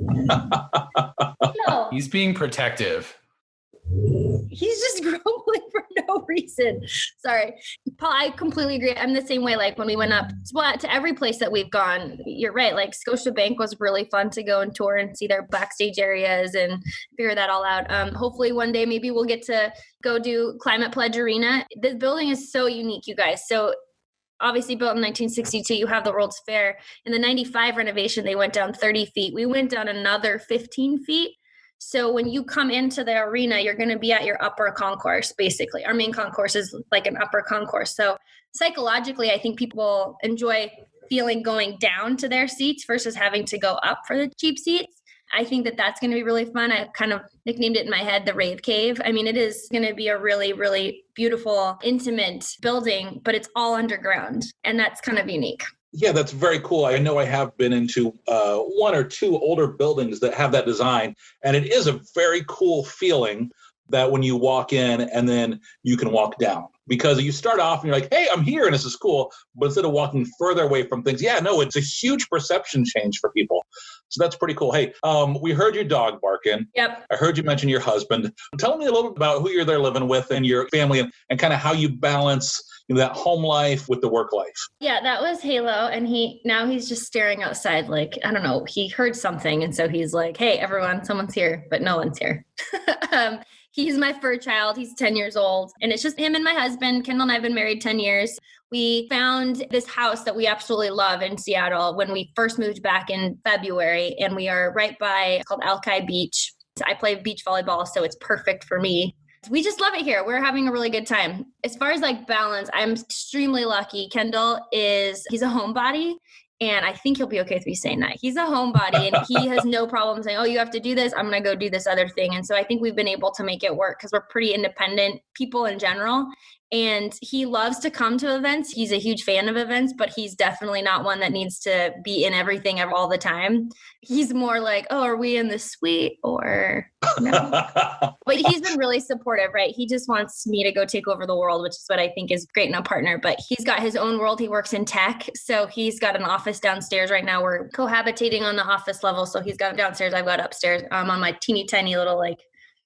He's being protective. He's just grumbling for no reason. Sorry. Paul, I completely agree. I'm the same way. Like when we went up to every place that we've gone, you're right. Like Scotiabank was really fun to go and tour and see their backstage areas and figure that all out. Hopefully one day, maybe we'll get to go do Climate Pledge Arena. The building is so unique, you guys. So obviously built in 1962, you have the World's Fair. In the 95 renovation, they went down 30 feet. We went down another 15 feet. So when you come into the arena, you're going to be at your upper concourse, basically. Our main concourse is like an upper concourse. So psychologically, I think people enjoy feeling going down to their seats versus having to go up for the cheap seats. I think that that's going to be really fun. I kind of nicknamed it in my head the Rave Cave. I mean, it is going to be a really, really beautiful, intimate building, but it's all underground. And that's kind of unique. Yeah, that's very cool. I know I have been into one or two older buildings that have that design, and it is a very cool feeling that when you walk in and then you can walk down. Because you start off and you're like, hey, I'm here and this is cool. But instead of walking further away from things, it's a huge perception change for people. So that's pretty cool. Hey, we heard your dog barking. Yep. I heard you mention your husband. Tell me a little bit about who you're there living with and your family and kind of how you balance that home life with the work life. Yeah, that was Halo. And he's just staring outside like, I don't know, he heard something. And so he's like, hey, everyone, someone's here, but no one's here. He's my fur child. He's 10 years old. And it's just him and my husband. Kendall and I have been married 10 years. We found this house that we absolutely love in Seattle when we first moved back in February. And we are right by, it's called Alki Beach. I play beach volleyball, so it's perfect for me. We just love it here. We're having a really good time. As far as like balance, I'm extremely lucky. Kendall he's a homebody. And I think he'll be okay with me saying that. He's a homebody and he has no problem saying, oh, you have to do this. I'm going to go do this other thing. And so I think we've been able to make it work because we're pretty independent people in general. And he loves to come to events. He's a huge fan of events, but he's definitely not one that needs to be in everything all the time. He's more like, oh, are we in the suite or no? But he's been really supportive, right? He just wants me to go take over the world, which is what I think is great in a partner. But he's got his own world. He works in tech. So he's got an office downstairs right now. We're cohabitating on the office level. So he's got downstairs. I've got upstairs. I'm on my teeny tiny little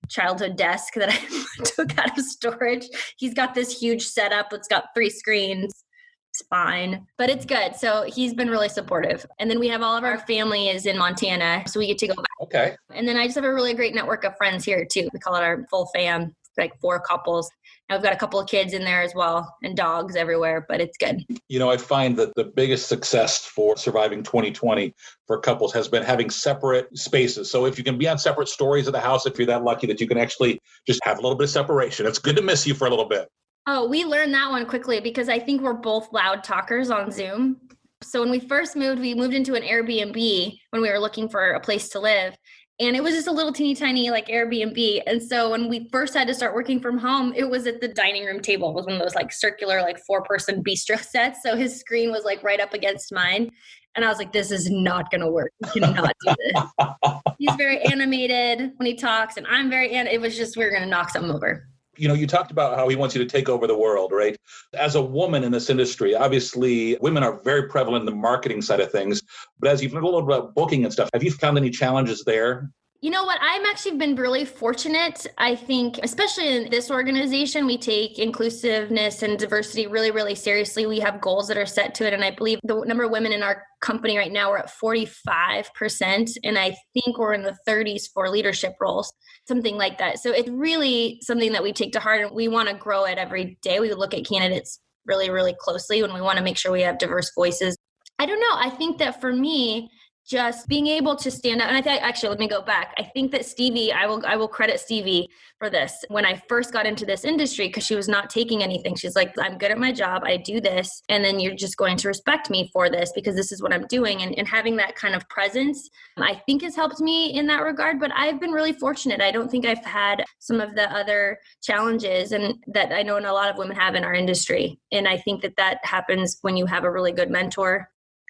childhood desk that I took out of storage. He's got this huge setup. It's got 3 screens. It's fine, but it's good. So he's been really supportive. And then we have all of our family is in Montana. So we get to go back. Okay. And then I just have a really great network of friends here too. We call it our full fam, like 4 couples. I've got a couple of kids in there as well and dogs everywhere, but it's good. I find that the biggest success for surviving 2020 for couples has been having separate spaces. So if you can be on separate stories of the house, if you're that lucky that you can actually just have a little bit of separation, it's good to miss you for a little bit. Oh, we learned that one quickly because I think we're both loud talkers on Zoom. So when we first moved, we moved into an Airbnb when we were looking for a place to live. And it was just a little teeny tiny Airbnb. And so when we first had to start working from home, it was at the dining room table. It was one of those circular 4-person bistro sets. So his screen was right up against mine. And I was like, this is not going to work. We cannot do this. He's very animated when he talks and I'm very it was just, we were going to knock something over. You talked about how he wants you to take over the world, right? As a woman in this industry, obviously women are very prevalent in the marketing side of things. But as you've learned a little bit about booking and stuff, have you found any challenges there? You know what? I've actually been really fortunate. I think, especially in this organization, we take inclusiveness and diversity really, really seriously. We have goals that are set to it. And I believe the number of women in our company right now, we're at 45%. And I think we're in the 30s for leadership roles, something like that. So it's really something that we take to heart and we want to grow it every day. We look at candidates really, really closely when we want to make sure we have diverse voices. I don't know. I think that for me, just being able to stand out. And I think, actually, let me go back. I think that Stevie, I will credit Stevie for this. When I first got into this industry, because she was not taking anything. She's like, I'm good at my job. I do this. And then you're just going to respect me for this because this is what I'm doing. And having that kind of presence, I think has helped me in that regard. But I've been really fortunate. I don't think I've had some of the other challenges and that I know a lot of women have in our industry. And I think that happens when you have a really good mentor.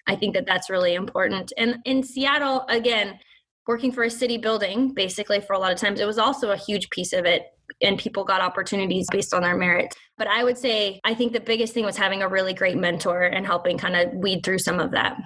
I think that that's really important. And in Seattle, again, working for a city building, basically for a lot of times, it was also a huge piece of it. and people got opportunities based on their merit. But I would say, I think the biggest thing was having a really great mentor and helping kind of weed through some of that.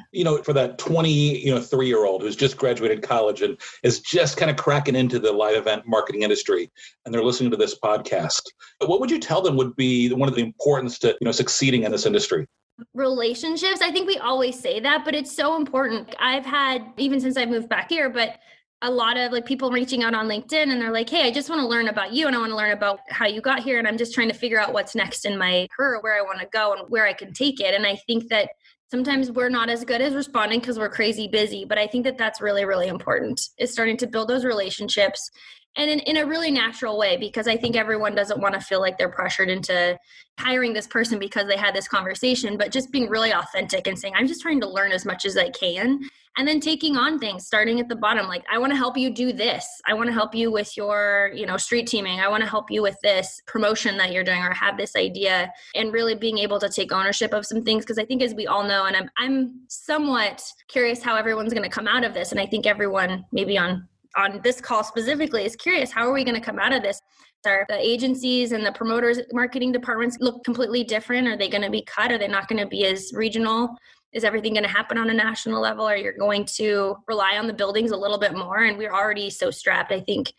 For that 23-year-old who's just graduated college and is just kind of cracking into the live event marketing industry, and they're listening to this podcast, what would you tell them would be one of the importance to, succeeding in this industry? Relationships. I think we always say that, but it's so important. I've had, even since I moved back here, but a lot of people reaching out on LinkedIn, and they're like, hey, I just want to learn about you and I want to learn about how you got here. And I'm just trying to figure out what's next in my career, where I want to go and where I can take it. And I think that sometimes we're not as good as responding because we're crazy busy, but I think that that's really, really important, is starting to build those relationships and in a really natural way, because I think everyone doesn't want to feel like they're pressured into hiring this person because they had this conversation, but just being really authentic and saying, I'm just trying to learn as much as I can. And then taking on things, starting at the bottom. Like, I want to help you do this. I want to help you with your, street teaming. I want to help you with this promotion that you're doing, or have this idea, and really being able to take ownership of some things. Because I think, as we all know, and I'm somewhat curious how everyone's going to come out of this. And I think everyone maybe on this call specifically is curious, how are we going to come out of this? Are the agencies and the promoters, marketing departments look completely different? Are they going to be cut? Are they not going to be as regional? Is everything going to happen on a national level? Or you're going to rely on the buildings a little bit more? And we're already so strapped. I think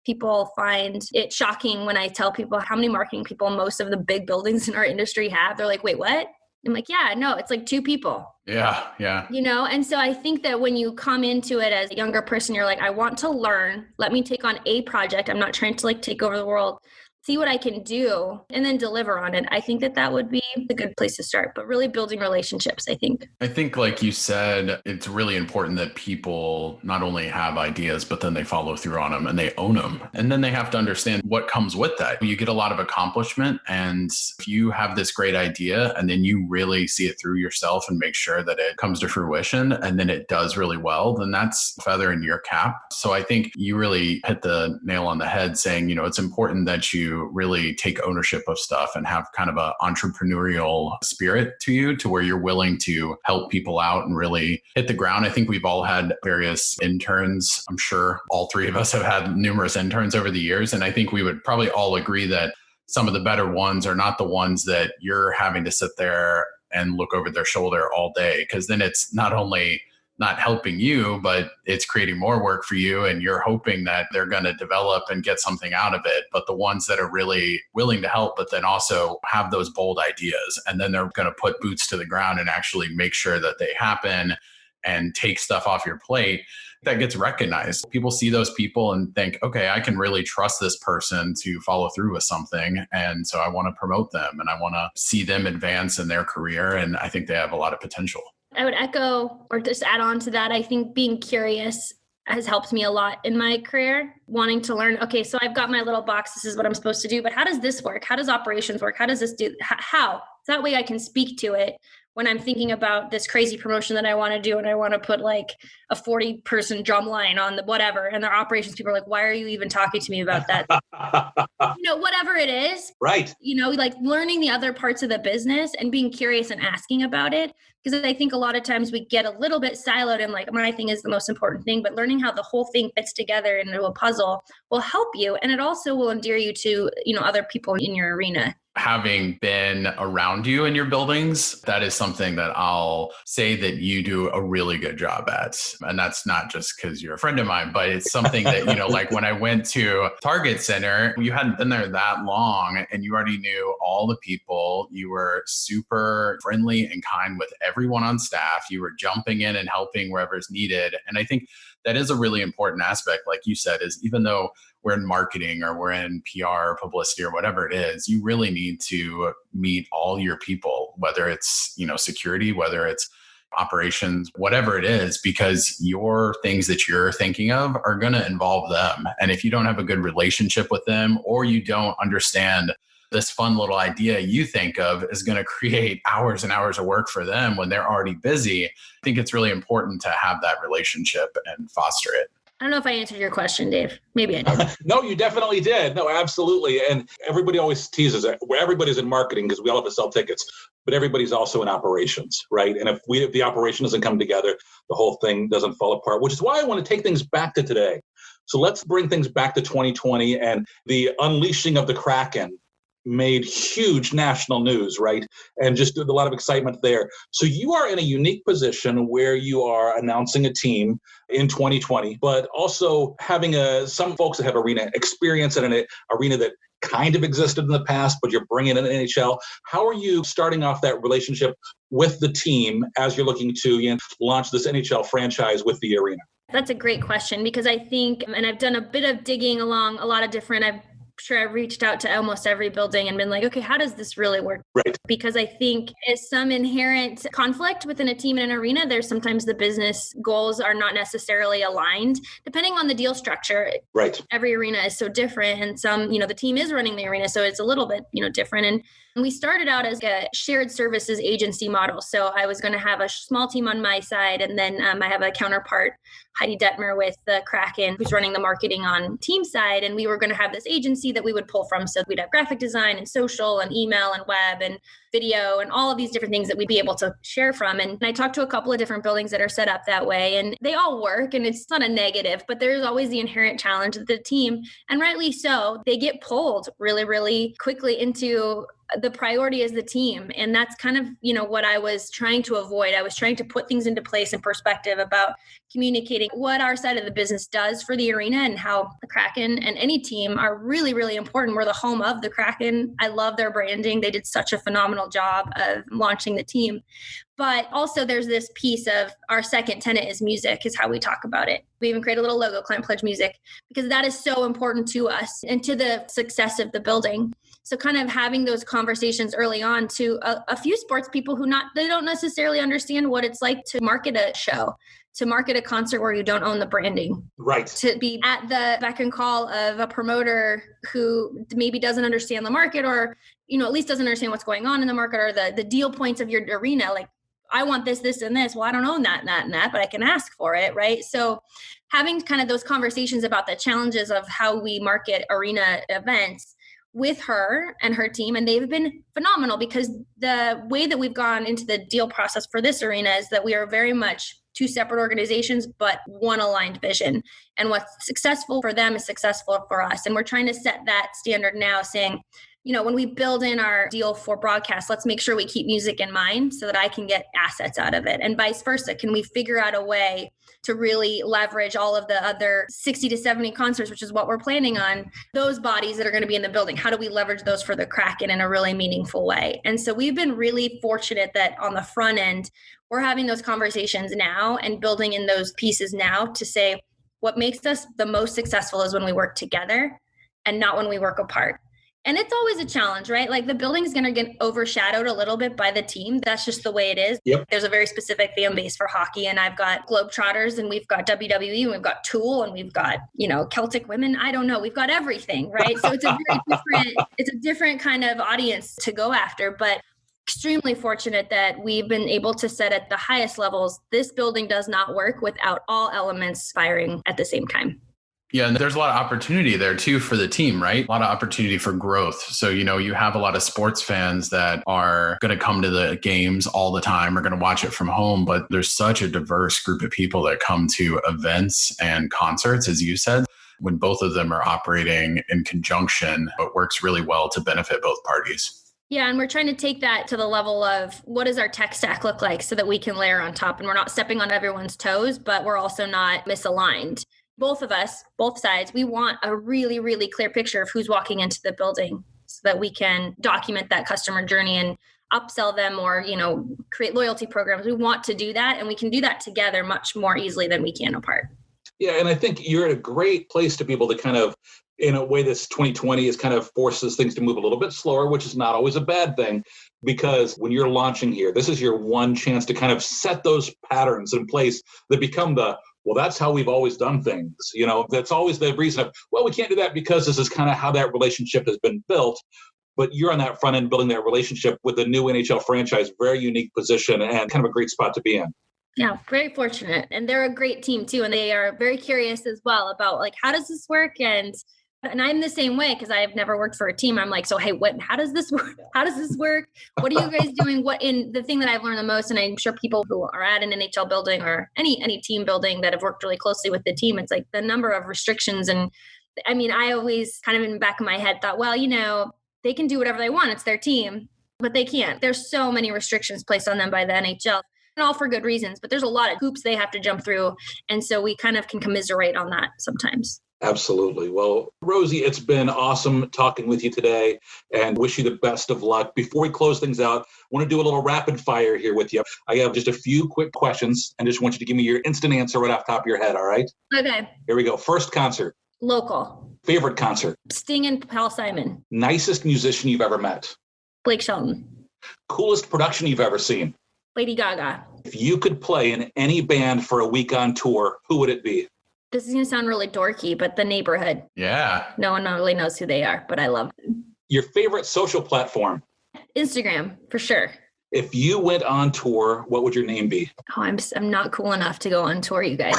people find it shocking when I tell people how many marketing people most of the big buildings in our industry have. They're like, wait, what? I'm like, yeah, no, it's like 2 people. Yeah. And so I think that when you come into it as a younger person, you're like, I want to learn. Let me take on a project. I'm not trying to take over the world. See what I can do and then deliver on it. I think that would be a good place to start, but really building relationships, I think. I think, like you said, it's really important that people not only have ideas, but then they follow through on them and they own them. And then they have to understand what comes with that. You get a lot of accomplishment. And if you have this great idea and then you really see it through yourself and make sure that it comes to fruition and then it does really well, then that's a feather in your cap. So I think you really hit the nail on the head saying, it's important that you really take ownership of stuff and have kind of an entrepreneurial spirit to you, to where you're willing to help people out and really hit the ground. I think we've all had various interns. I'm sure all 3 of us have had numerous interns over the years. And I think we would probably all agree that some of the better ones are not the ones that you're having to sit there and look over their shoulder all day, because then it's not only not helping you, but it's creating more work for you, and you're hoping that they're going to develop and get something out of it. But the ones that are really willing to help, but then also have those bold ideas, and then they're going to put boots to the ground and actually make sure that they happen and take stuff off your plate, that gets recognized. People see those people and think, okay, I can really trust this person to follow through with something. And so I want to promote them and I want to see them advance in their career. And I think they have a lot of potential. I would echo or just add on to that. I think being curious has helped me a lot in my career, wanting to learn, okay, so I've got my little box. This is what I'm supposed to do, but how does this work? How does operations work? How does this do? How? So that way I can speak to it when I'm thinking about this crazy promotion that I want to do, and I want to put like a 40-person drum line on the whatever, and their operations people are like, why are you even talking to me about that? Whatever it is. Right. Like learning the other parts of the business and being curious and asking about it. Because I think a lot of times we get a little bit siloed and like, my thing is the most important thing, but learning how the whole thing fits together into a puzzle will help you. And it also will endear you to, other people in your arena. Having been around you in your buildings, that is something that I'll say that you do a really good job at. And that's not just because you're a friend of mine, but it's something that, like when I went to Target Center, you hadn't been there that long and you already knew all the people. You were super friendly and kind with everyone on staff. You were jumping in and helping wherever's needed. And I think that is a really important aspect, like you said, is even though we're in marketing or we're in PR, publicity, or whatever it is, you really need to meet all your people, whether it's, security, whether it's operations, whatever it is, because your things that you're thinking of are going to involve them. And if you don't have a good relationship with them, or you don't understand this fun little idea you think of is going to create hours and hours of work for them when they're already busy, I think it's really important to have that relationship and foster it. I don't know if I answered your question, Dave. Maybe I did. No, you definitely did. No, absolutely. And everybody always teases it. Everybody's in marketing because we all have to sell tickets, but everybody's also in operations, right? And if the operation doesn't come together, the whole thing doesn't fall apart, which is why I want to take things back to today. So let's bring things back to 2020 and the unleashing of the Kraken made huge national news, right? And just a lot of excitement there. So you are in a unique position where you are announcing a team in 2020, but also having some folks that have arena experience in an arena that kind of existed in the past, but you're bringing in an NHL. How are you starting off that relationship with the team as you're looking to launch this NHL franchise with the arena? That's a great question, because I think, and I've done a bit of digging along a lot of different, I'm sure I've reached out to almost every building and been like, okay, how does this really work? Right. Because I think there's some inherent conflict within a team in an arena. There's sometimes the business goals are not necessarily aligned, depending on the deal structure. Right. Every arena is so different. And some, the team is running the arena, so it's a little bit, different. And we started out as a shared services agency model. So I was going to have a small team on my side, and then I have a counterpart, Heidi Detmer with the Kraken, who's running the marketing on team side. And we were going to have this agency that we would pull from. So we'd have graphic design and social and email and web and video and all of these different things that we'd be able to share from. And I talked to a couple of different buildings that are set up that way, and they all work, and it's not a negative, but there's always the inherent challenge that the team, and rightly so, they get pulled really, really quickly into the priority is the team. And that's kind of, what I was trying to avoid. I was trying to put things into place and perspective about communicating what our side of the business does for the arena and how the Kraken and any team are really, really important. We're the home of the Kraken. I love their branding. They did such a phenomenal job of launching the team. But also there's this piece of our second tenet is music, is how we talk about it. We even create a little logo, Climate Pledge Music, because that is so important to us and to the success of the building. So kind of having those conversations early on to a few sports people who they don't necessarily understand what it's like to market a show, to market a concert where you don't own the branding. Right. To be at the beck and call of a promoter who maybe doesn't understand the market, or, at least doesn't understand what's going on in the market, or the deal points of your arena. Like, I want this, this, and this. Well, I don't own that, and that, and that, but I can ask for it, right? So having kind of those conversations about the challenges of how we market arena events with her and her team, and they've been phenomenal, because the way that we've gone into the deal process for this arena is that we are very much two separate organizations, but one aligned vision. And what's successful for them is successful for us. And we're trying to set that standard now, saying, when we build in our deal for broadcast, let's make sure we keep music in mind so that I can get assets out of it, and vice versa. Can we figure out a way to really leverage all of the other 60 to 70 concerts, which is what we're planning on, those bodies that are going to be in the building? How do we leverage those for the Kraken in a really meaningful way? And so we've been really fortunate that on the front end, we're having those conversations now and building in those pieces now to say what makes us the most successful is when we work together and not when we work apart. And it's always a challenge, right? Like, the building is going to get overshadowed a little bit by the team. That's just the way it is. Yep. There's a very specific fan base for hockey, and I've got Globetrotters, and we've got WWE, and we've got Tool, and we've got, Celtic women. I don't know. We've got everything, right? So it's a different kind of audience to go after, but extremely fortunate that we've been able to set at the highest levels. This building does not work without all elements firing at the same time. Yeah, and there's a lot of opportunity there too for the team, right? A lot of opportunity for growth. So, you have a lot of sports fans that are going to come to the games all the time, are going to watch it from home, but there's such a diverse group of people that come to events and concerts, as you said. When both of them are operating in conjunction, it works really well to benefit both parties. Yeah, and we're trying to take that to the level of what does our tech stack look like so that we can layer on top, and we're not stepping on everyone's toes, but we're also not misaligned. Both of us, both sides, we want a really, really clear picture of who's walking into the building so that we can document that customer journey and upsell them, or, create loyalty programs. We want to do that, and we can do that together much more easily than we can apart. Yeah, and I think you're in a great place to be able to kind of, in a way, this 2020 is kind of forces things to move a little bit slower, which is not always a bad thing, because when you're launching here, this is your one chance to kind of set those patterns in place that become that's how we've always done things. That's always the reason of, we can't do that because this is kind of how that relationship has been built. But you're on that front end building that relationship with the new NHL franchise, very unique position and kind of a great spot to be in. Yeah, very fortunate. And they're a great team too. And they are very curious as well about, like, how does this work? And And I'm the same way because I've never worked for a team. I'm like, so hey, how does this work? How does this work? What are you guys doing? The thing that I've learned the most, and I'm sure people who are at an NHL building or any team building that have worked really closely with the team, it's like the number of restrictions. And I mean, I always kind of in the back of my head thought, well, they can do whatever they want. It's their team, but they can't. There's so many restrictions placed on them by the NHL. And all for good reasons, but there's a lot of hoops they have to jump through. And so we kind of can commiserate on that sometimes. Absolutely. Well, Rosie, it's been awesome talking with you today and wish you the best of luck. Before we close things out, I want to do a little rapid fire here with you. I have just a few quick questions and just want you to give me your instant answer right off the top of your head. All right? Okay. Here we go. First concert. Local. Favorite concert. Sting and Paul Simon. Nicest musician you've ever met. Blake Shelton. Coolest production you've ever seen. Lady Gaga. If you could play in any band for a week on tour, who would it be? This is going to sound really dorky, but The Neighborhood. Yeah. No one really knows who they are, but I love them. Your favorite social platform? Instagram, for sure. If you went on tour, what would your name be? Oh, I'm not cool enough to go on tour, you guys.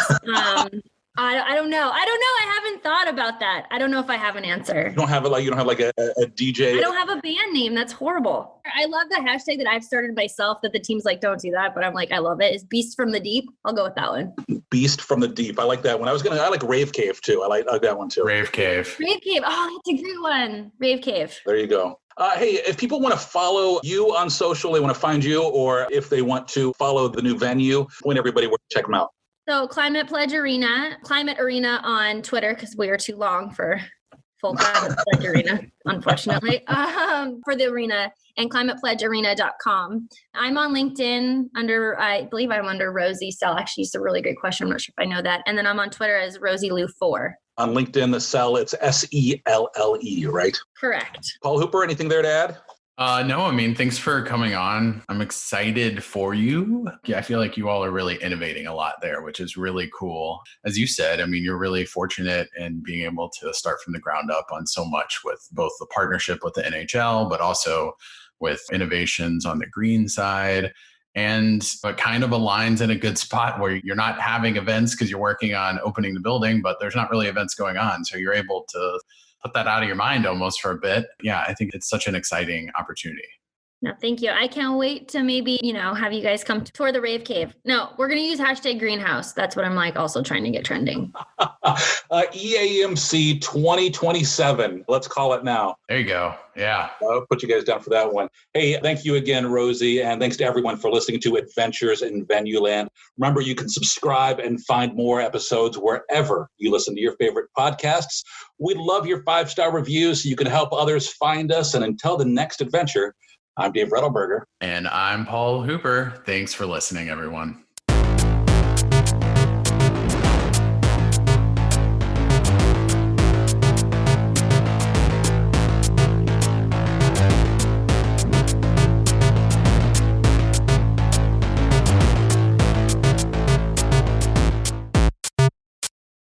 I don't know. I haven't thought about that. I don't know if I have an answer. You don't have a DJ? I don't have a band name. That's horrible. I love the hashtag that I've started myself that the team's like, don't do that. But I'm like, I love it. It's Beast from the Deep. I'll go with that one. Beast from the Deep. I like that one. I like Rave Cave too. I like that one too. Rave Cave. Rave Cave. Oh, that's a great one. Rave Cave. There you go. Hey, if people want to follow you on social, they want to find you, or if they want to follow the new venue, point everybody where to check them out. So Climate Arena on Twitter, because we are too long for full Climate Pledge Arena, unfortunately, for the arena, and climatepledgearena.com. I'm on LinkedIn I believe I'm under Rosie Selle. Actually, it's a really great question. I'm not sure if I know that. And then I'm on Twitter as Rosie Lou 4. On LinkedIn, the Selle, it's SELLE, right? Correct. Paul Hooper, anything there to add? No, I mean, thanks for coming on. I'm excited for you. Yeah, I feel like you all are really innovating a lot there, which is really cool. As you said, I mean, you're really fortunate in being able to start from the ground up on so much with both the partnership with the NHL, but also with innovations on the green side. And it kind of aligns in a good spot where you're not having events because you're working on opening the building, but there's not really events going on. So you're able to put that out of your mind almost for a bit. Yeah, I think it's such an exciting opportunity. No, thank you. I can't wait to maybe, have you guys come tour the Rave Cave. No, we're going to use hashtag Greenhouse. That's what I'm also trying to get trending. EAMC 2027. Let's call it now. There you go. Yeah. I'll put you guys down for that one. Hey, thank you again, Rosie. And thanks to everyone for listening to Adventures in Venueland. Remember, you can subscribe and find more episodes wherever you listen to your favorite podcasts. We'd love your 5-star reviews so you can help others find us. And until the next adventure, I'm Dave Rettelberger. And I'm Paul Hooper. Thanks for listening, everyone.